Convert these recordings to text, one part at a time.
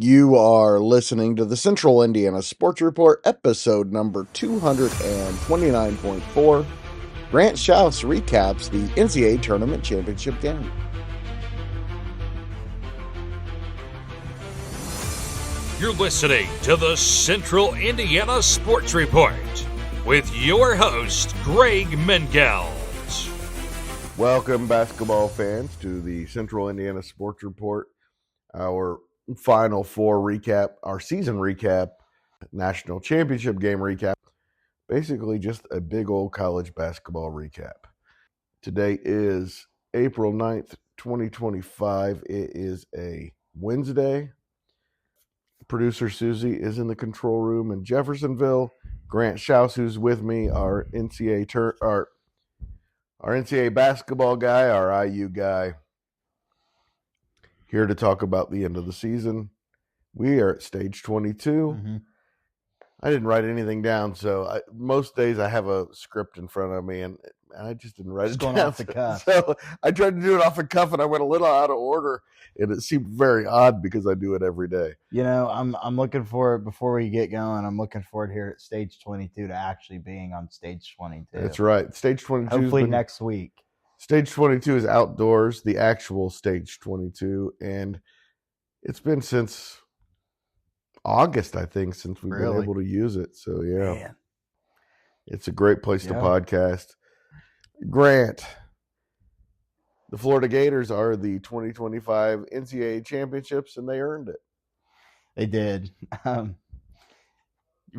You are listening to the Central Indiana Sports Report, episode number 229.4. Grant Shouse recaps the NCAA Tournament Championship Game. You're listening to the Central Indiana Sports Report with your host, Greg Mengelt. Welcome, basketball fans, to the Central Indiana Sports Report, our Final Four recap, our season recap, national championship game recap, basically just a big old college basketball recap. Today is April 9th, 2025. It is a Wednesday. Producer Susie is in the control room in Jeffersonville. Grant Shouse, who's with me, our NCAA basketball guy, our IU guy, here to talk about the end of the season. We are at stage 22. Mm-hmm. I didn't write anything down, so most days I have a script in front of me, and I just didn't write it down. Going off the cuff. So I tried to do it off the cuff, and I went a little out of order, and it seemed very odd because I do it every day. You know, I'm looking for it before we get going. I'm looking forward here at stage 22 to actually being on stage 22. That's right. Stage 22. Hopefully next week. Stage 22 is outdoors, the actual stage 22, and it's been since August, I think, since we've been able to use it. So, yeah, Man. It's a great place to podcast. Grant, the Florida Gators are the 2025 NCAA championships, and they earned it. They did.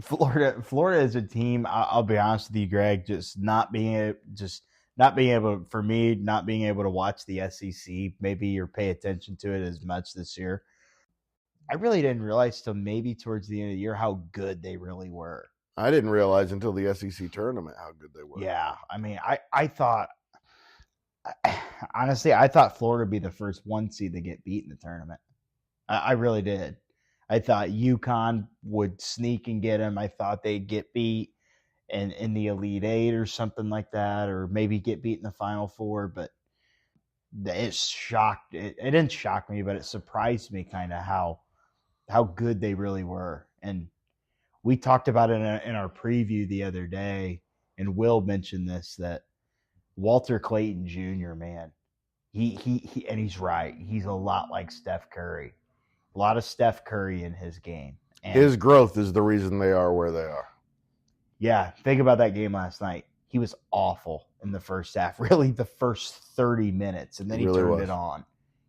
Florida is a team. I'll be honest with you, Greg. Not being able to watch the SEC maybe or pay attention to it as much this year. I really didn't realize till maybe towards the end of the year how good they really were. I didn't realize until the SEC tournament how good they were. Yeah, I mean, I thought, honestly, I thought Florida would be the first one seed to get beat in the tournament. I really did. I thought UConn would sneak and get them. I thought they'd get beat in the Elite Eight or something like that, or maybe get beat in the Final Four. But it shocked. It didn't shock me, but it surprised me kind of how good they really were. And we talked about it in our preview the other day, and Will mentioned this, that Walter Clayton Jr., man, he and he's right. He's a lot like Steph Curry. A lot of Steph Curry in his game. And his growth is the reason they are where they are. Yeah, think about that game last night. He was awful in the first half, really the first 30 minutes, and then he turned it on.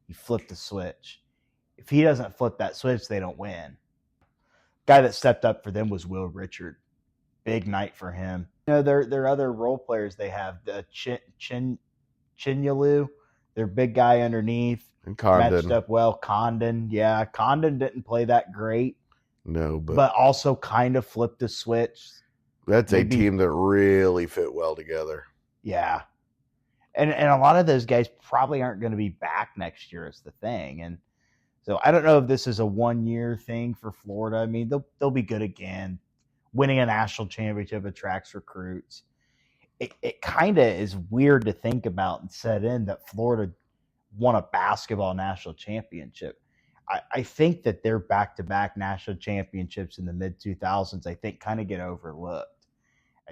He flipped the switch. If he doesn't flip that switch, they don't win. Guy that stepped up for them was Will Richard. Big night for him. You know, their other role players they have, the Chinyalu, their big guy underneath. And Condon. Matched up well. Condon, yeah. Condon didn't play that great. No, but also kind of flipped the switch. That's a team that really fit well together. Yeah. And a lot of those guys probably aren't going to be back next year is the thing. And so I don't know if this is a 1-year thing for Florida. I mean, they'll be good again. Winning a national championship attracts recruits. It kind of is weird to think about and set in that Florida won a basketball national championship. I think that their back-to-back national championships in the mid-2000s, I think, kind of get overlooked.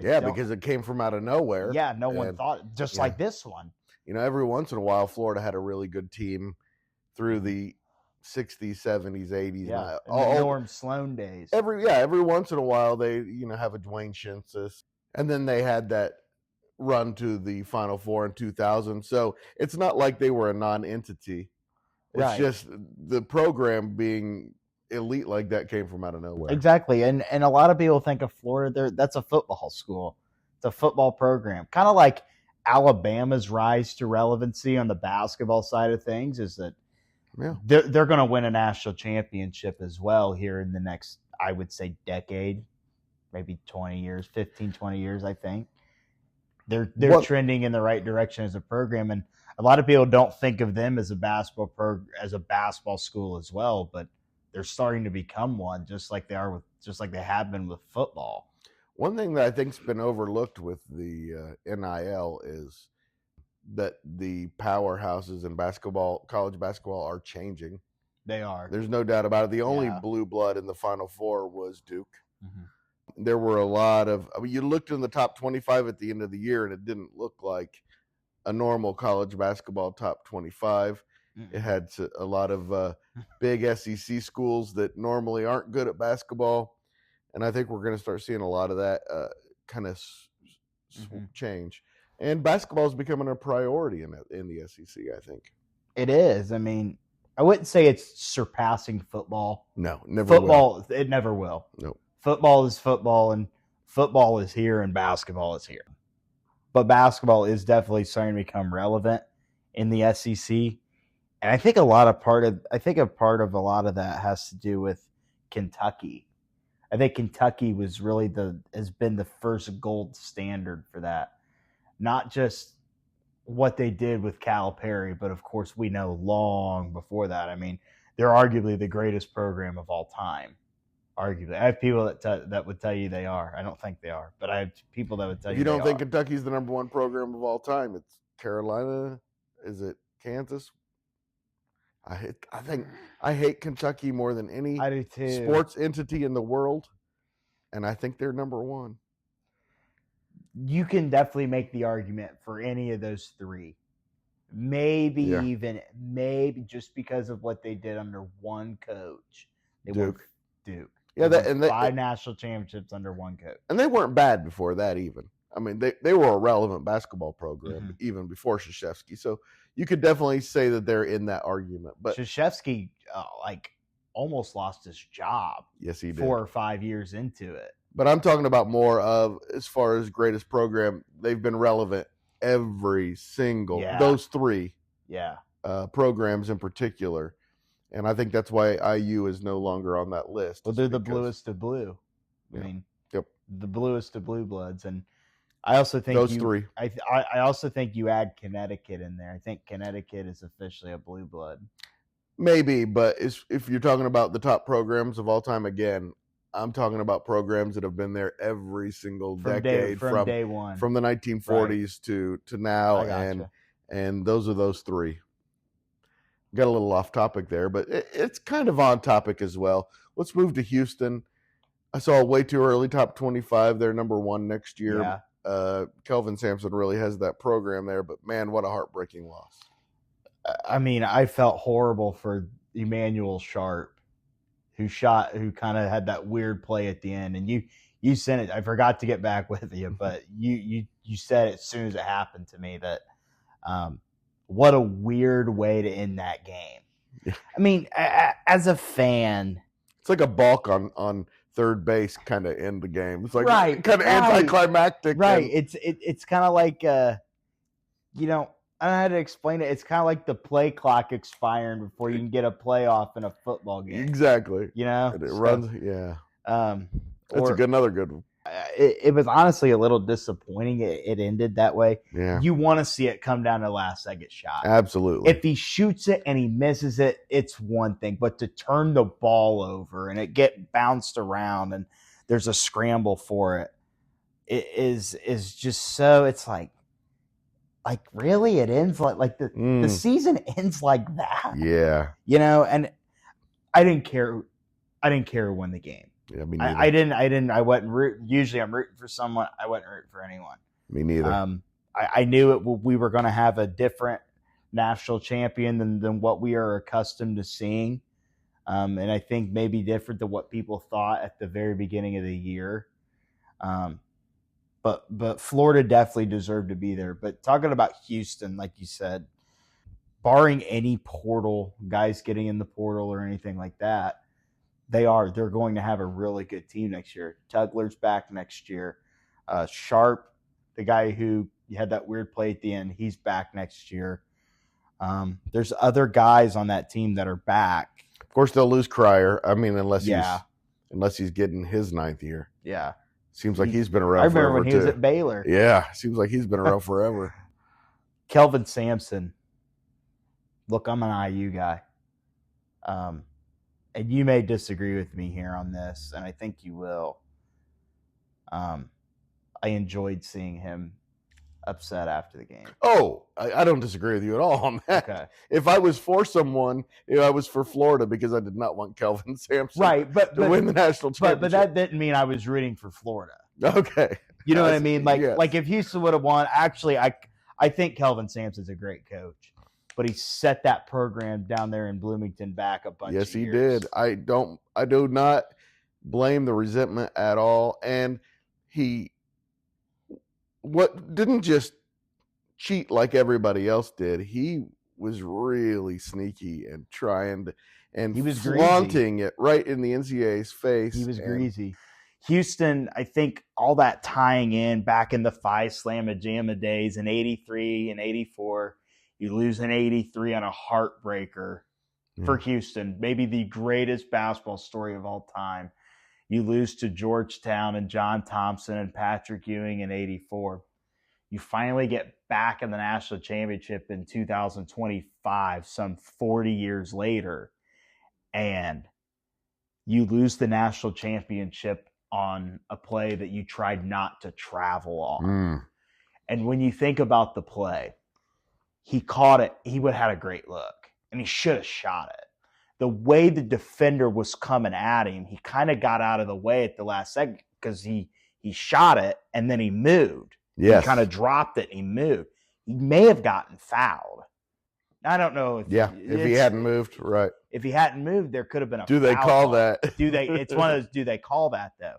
Because it came from out of nowhere. Yeah, no one thought, just like this one. You know, every once in a while, Florida had a really good team through the 60s, 70s, 80s. Yeah, the Norm Sloan days. Every once in a while, they, have a Dwayne Shinsis. And then they had that run to the Final Four in 2000. So it's not like they were a non-entity. It's just the program being elite like that came from out of nowhere. Exactly. And a lot of people think of Florida, that's a football school. It's a football program. Kind of like Alabama's rise to relevancy on the basketball side of things is that they're going to win a national championship as well here in the next, I would say, decade, maybe 20 years, 15, 20 years, I think. They're trending in the right direction as a program, and a lot of people don't think of them as a basketball school as well, but they're starting to become one, just like they have been with football. One thing that I think's been overlooked with the NIL is that the powerhouses in basketball, college basketball, are changing. They are. There's no doubt about it. The only Yeah. blue blood in the Final Four was Duke. Mm-hmm. There were a lot of, you looked in the top 25 at the end of the year, and it didn't look like a normal college basketball top 25. Mm-hmm. It had a lot of big SEC schools that normally aren't good at basketball. And I think we're going to start seeing a lot of that kind of change. And basketball is becoming a priority in the SEC, I think. It is. I mean, I wouldn't say it's surpassing football. No, never football, will. It never will. No. Football is football, and football is here, and basketball is here. But basketball is definitely starting to become relevant in the SEC. And I think a part of a lot of that has to do with Kentucky. I think Kentucky was really has been the first gold standard for that. Not just what they did with Calipari, but of course we know long before that. I mean, they're arguably the greatest program of all time. Arguably, I have people that would tell you they are. I don't think they are, but I have people that would tell you. You don't think Kentucky's the number one program of all time? It's Carolina. Is it Kansas? I hate Kentucky more than any sports entity in the world, and I think they're number one. You can definitely make the argument for any of those three. Maybe just because of what they did under one coach. They won Duke. Yeah, five national championships under one coach. And they weren't bad before that even. I mean, they were a relevant basketball program even before Krzyzewski. So you could definitely say that they're in that argument. But Krzyzewski almost lost his job. Yes, he did. 4 or 5 years into it. But I'm talking about more of, as far as greatest program, they've been relevant every single, those three programs in particular. And I think that's why IU is no longer on that list. Well, they're the bluest of blue. Yeah. I mean, the bluest of blue bloods. And I also think those three. I also think you add Connecticut in there. I think Connecticut is officially a blue blood. Maybe, but if you're talking about the top programs of all time, again, I'm talking about programs that have been there every single decade from day one, from the 1940s to now, and those are those three. Got a little off topic there, but it's kind of on topic as well. Let's move to Houston. I saw way too early top 25. They're number one next year. Kelvin Sampson really has that program there, but man, what a heartbreaking loss. I mean, I felt horrible for Emmanuel Sharp, who kind of had that weird play at the end. And you sent it. I forgot to get back with you, but you said it as soon as it happened to me that what a weird way to end that game. I mean, as a fan, it's like a balk on third base kind of end the game. It's like kind of anticlimactic. Right. It's kind of like I don't know how to explain it. It's kind of like the play clock expiring before you can get a playoff in a football game. Exactly. You know, it runs. Yeah. That's another good one. It was honestly a little disappointing. It ended that way. Yeah. You want to see it come down to the last second shot. Absolutely. If he shoots it and he misses it, it's one thing. But to turn the ball over and it get bounced around and there's a scramble for it, it is just so. It's like really, it ends like the season ends like that. Yeah. You know, and I didn't care. I didn't care who won the game. Yeah, me neither. I didn't. I wasn't rooting. Usually, I'm rooting for someone. I wasn't rooting for anyone. Me neither. I knew we were going to have a different national champion than what we are accustomed to seeing, and I think maybe different than what people thought at the very beginning of the year. But Florida definitely deserved to be there. But talking about Houston, like you said, barring any portal guys getting in the portal or anything like that. They're going to have a really good team next year. Tugler's back next year. Sharp, the guy who had that weird play at the end, he's back next year. There's other guys on that team that are back. Of course, they'll lose Cryer. I mean, unless he's getting his 9th year. Yeah. Seems like he's been around forever. I remember when he was at Baylor. Yeah. Seems like he's been around forever. Kelvin Sampson. Look, I'm an IU guy. And you may disagree with me here on this, and I think you will. I enjoyed seeing him upset after the game. Oh, I don't disagree with you at all on that. Okay. If I was for someone, I was for Florida because I did not want Kelvin Sampson But to win the national championship. But that didn't mean I was rooting for Florida. Okay. You know what I mean? Like, yes. like if Houston would have won, actually, I think Kelvin Sampson's a great coach, but he set that program down there in Bloomington back a bunch. Yes, of he years. did. I do not blame the resentment at all. And he didn't just cheat like everybody else did. He was really sneaky and trying to, and he was flaunting greasy. it right in the NCAA's face. He was greasy. Houston, I think all that tying in back in the Phi Slamma Jamma days in 83 and 84, you lose in 83 on a heartbreaker for Houston, maybe the greatest basketball story of all time. You lose to Georgetown and John Thompson and Patrick Ewing in 84. You finally get back in the national championship in 2025, some 40 years later, and you lose the national championship on a play that you tried not to travel on. And when you think about the play, he caught it. He would have had a great look, and he should have shot it. The way the defender was coming at him, he kind of got out of the way at the last second because he shot it, and then he moved. Yes. He kind of dropped it, and he moved. He may have gotten fouled. I don't know if he hadn't moved, right. If he hadn't moved, there could have been a Do they foul call call. that? It's one of those, do they call that, though?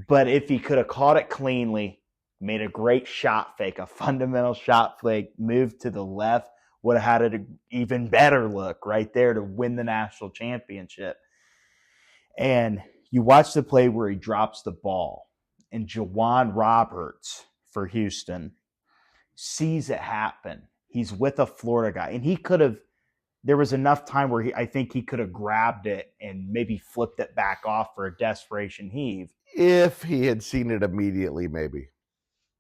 But if he could have caught it cleanly, made a great shot fake, a fundamental shot fake, moved to the left, would have had an even better look right there to win the national championship. And you watch the play where he drops the ball, and Jawan Roberts for Houston sees it happen. He's with a Florida guy, and he could have, there was enough time where I think he could have grabbed it and maybe flipped it back off for a desperation heave. If he had seen it immediately, maybe.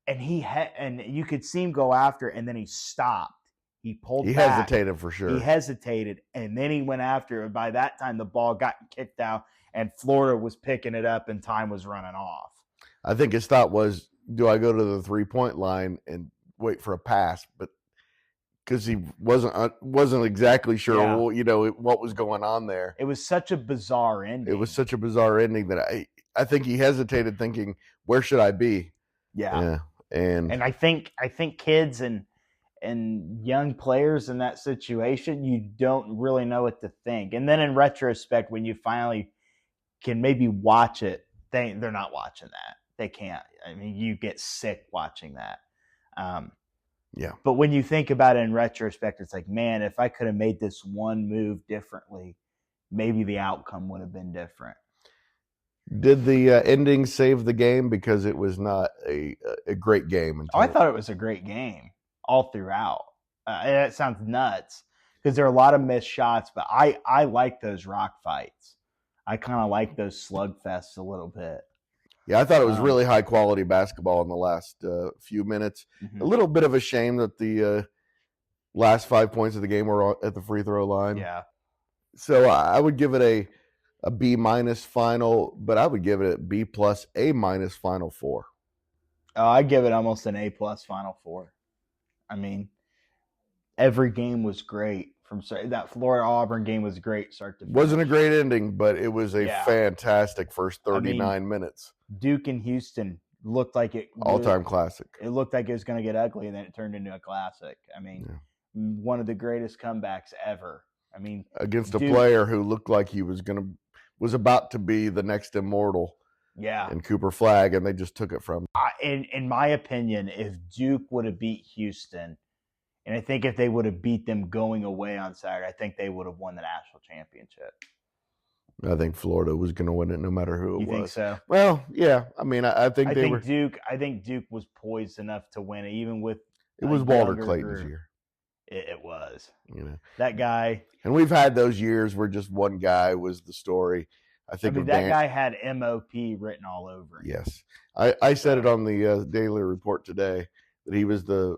And and you could see him go after, and then he stopped. He pulled back. He hesitated for sure. He hesitated, and then he went after it. By that time, the ball got kicked out, and Florida was picking it up, and time was running off. I think his thought was, do I go to the 3-point line and wait for a pass? But because he wasn't exactly sure, what was going on there. It was such a bizarre ending. It was such a bizarre ending that I think he hesitated, thinking, where should I be? Yeah. And I think kids and young players in that situation, you don't really know what to think. And then in retrospect, when you finally can maybe watch it, they're not watching that. They can't. I mean, you get sick watching that. But when you think about it in retrospect, it's like, man, if I could have made this one move differently, maybe the outcome would have been different. Did the ending save the game? Because it was not a great game. I thought it was a great game all throughout. That sounds nuts because there are a lot of missed shots, but I like those rock fights. I kind of like those slugfests a little bit. Yeah, I thought it was really high quality basketball in the last few minutes. Mm-hmm. A little bit of a shame that the last 5 points of the game were at the free throw line. Yeah. So I would give it a B- final, but I would give it a B+, A- final 4. I give it almost an A+ final 4. I mean, every game was great. That Florida Auburn game was great start to finish. Wasn't a great ending, but it was a fantastic first 39 minutes. Duke and Houston looked like it all-time classic. It looked like it was going to get ugly, and then it turned into a classic. I mean, one of the greatest comebacks ever. I mean, against a player who looked like he was about to be the next immortal. Yeah. And Cooper Flagg, and they just took it from him. In my opinion, if Duke would have beat Houston, and I think if they would have beat them going away on Saturday, I think they would have won the national championship. I think Florida was going to win it no matter who it was. You think so? Well, yeah. I mean, I think Duke. I think Duke was poised enough to win it, even with it was Walter Clayton's year. It was. That guy. And we've had those years where just one guy was the story. I think that guy had MOP written all over him. Yes, I said it on the Daily Report today that he was the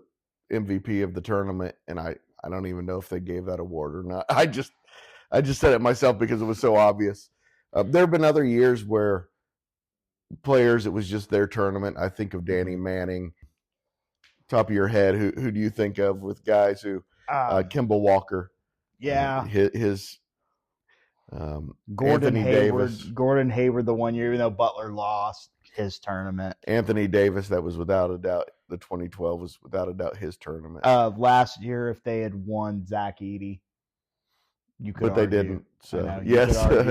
MVP of the tournament, and I don't even know if they gave that award or not. I just said it myself because it was so obvious. There have been other years where players, it was just their tournament. I think of Danny Manning. top of your head, who do you think of with guys who Kimball Walker? Yeah, his Gordon Anthony Hayward. Davis. Gordon Hayward, the one year, even though Butler lost his tournament. Anthony Davis, that was without a doubt. The 2012 was without a doubt his tournament. Last year, if they had won Zach Edey, you could. But argue. they didn't. So know, yes, you could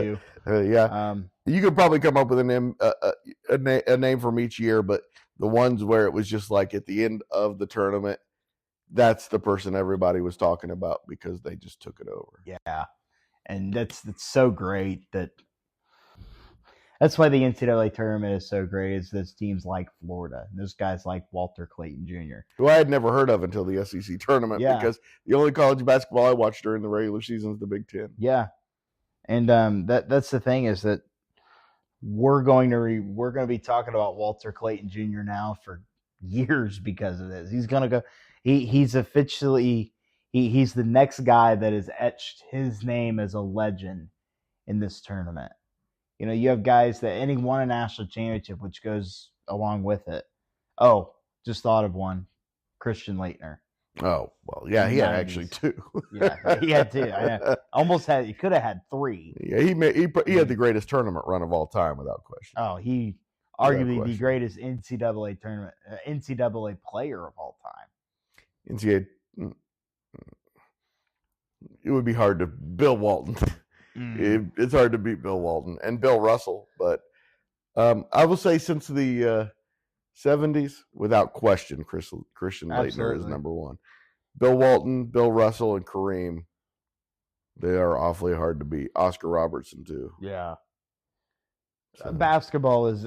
argue. yeah. You could probably come up with a name from each year, but the ones where it was just like at the end of the tournament, that's the person everybody was talking about because they just took it over. Yeah, and that's so great that's why the NCAA tournament is so great. Is those teams like Florida, and those guys like Walter Clayton Jr., who I had never heard of until the SEC tournament because the only college basketball I watched during the regular season is the Big Ten. Yeah, and that's the thing is that we're going to be talking about Walter Clayton Jr. now for years because of this. He's going to go. He's officially he's the next guy that has etched his name as a legend in this tournament. You know, you have guys that any won a national championship, which goes along with it. Oh, just thought of one, Christian Laettner. Oh, well, yeah, he had actually two. Yeah, he had two. I know. Almost had. He could have had three. Yeah, he had the greatest tournament run of all time, without question. Oh, he arguably the greatest NCAA tournament, NCAA player of all time. NCAA, it would be hard to Bill Walton. It's hard to beat Bill Walton and Bill Russell, but I will say since the 70s, without question, Christian Laettner is number one. Bill Walton, Bill Russell, and Kareem, they are awfully hard to beat. Oscar Robertson too. Yeah. So. Basketball is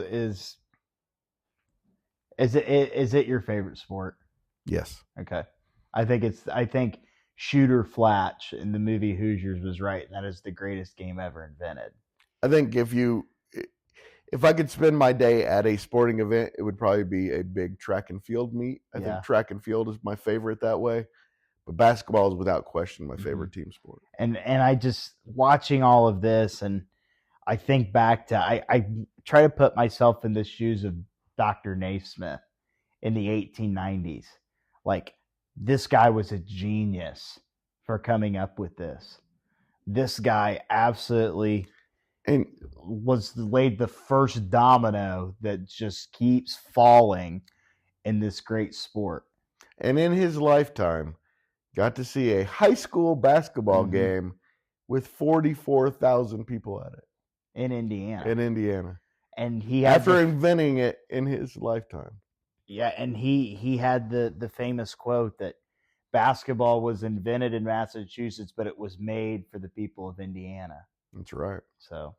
it your favorite sport? Yes. Okay. I think Shooter Flatch in the movie Hoosiers was right. That is the greatest game ever invented. I think if I could spend my day at a sporting event, it would probably be a big track and field meet. I think track and field is my favorite that way. But basketball is without question my favorite team sport. And I just watching all of this, and I think back to I try to put myself in the shoes of Dr. Naismith in the 1890s. Like, this guy was a genius for coming up with this. This guy absolutely was laid the first domino that just keeps falling in this great sport. And in his lifetime, got to see a high school basketball game with 44,000 people at it. In Indiana. And he had after inventing it in his lifetime. Yeah, and he had the famous quote that basketball was invented in Massachusetts, but it was made for the people of Indiana. That's right. So,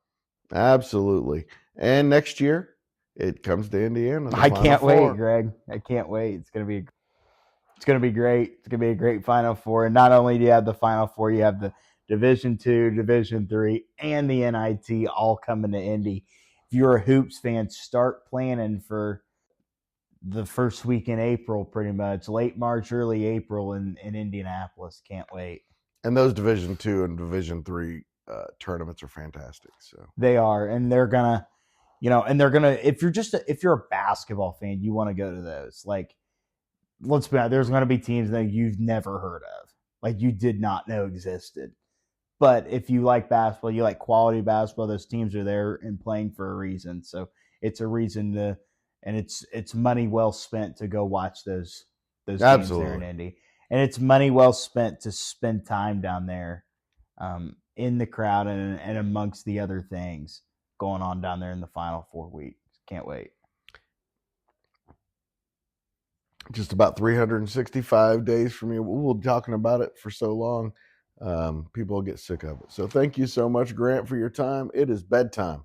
absolutely. And next year, it comes to Indiana. I can't wait, Greg. I can't wait. It's gonna be great. It's gonna be a great Final Four. And not only do you have the Final Four, you have the Division II, Division III, and the NIT all coming to Indy. If you're a hoops fan, start planning for the first week in April, pretty much late March, early April in Indianapolis. Can't wait. And those Division II and Division III tournaments are fantastic. So they are, and they're gonna, if you're a basketball fan, you want to go to those. Like, let's be honest, there's going to be teams that you've never heard of, like you did not know existed. But if you like basketball, you like quality basketball, those teams are there and playing for a reason. So it's a reason to. And it's money well spent to go watch those teams there in Indy. And it's money well spent to spend time down there in the crowd and amongst the other things going on down there in the Final 4 weeks. Can't wait. Just about 365 days from you. We'll be talking about it for so long. People will get sick of it. So thank you so much, Grant, for your time. It is bedtime.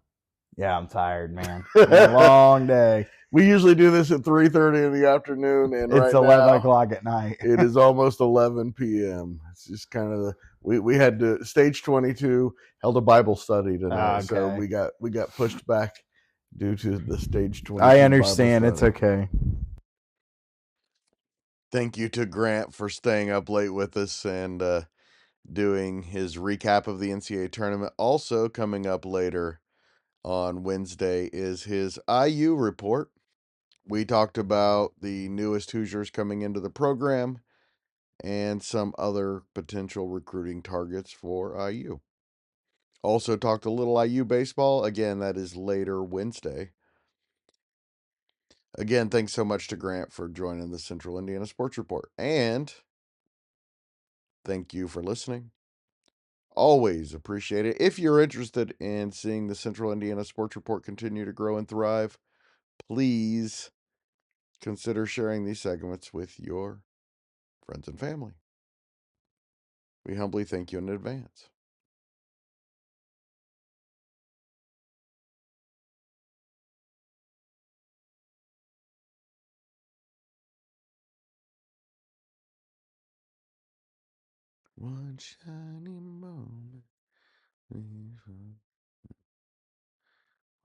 Yeah, I'm tired, man. It's a long day. We usually do this at 3:30 in the afternoon, and it's 11 o'clock at night. It is almost 11 p.m. It's just kind of we had to stage 22 held a Bible study tonight, so we got pushed back due to the stage 22. I understand. It's okay. Thank you to Grant for staying up late with us and doing his recap of the NCAA tournament. Also coming up later on Wednesday is his IU report. We talked about the newest Hoosiers coming into the program and some other potential recruiting targets for IU. Also talked a little IU baseball. Again, that is later Wednesday. Again, thanks so much to Grant for joining the Central Indiana Sports Report. And thank you for listening. Always appreciate it. If you're interested in seeing the Central Indiana Sports Report continue to grow and thrive, please consider sharing these segments with your friends and family. We humbly thank you in advance. One shiny moment.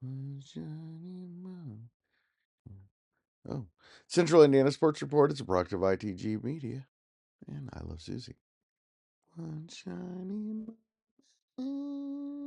One shiny moment. Oh, Central Indiana Sports Report is a product of ITG Media, and I love Susie. One shiny moment.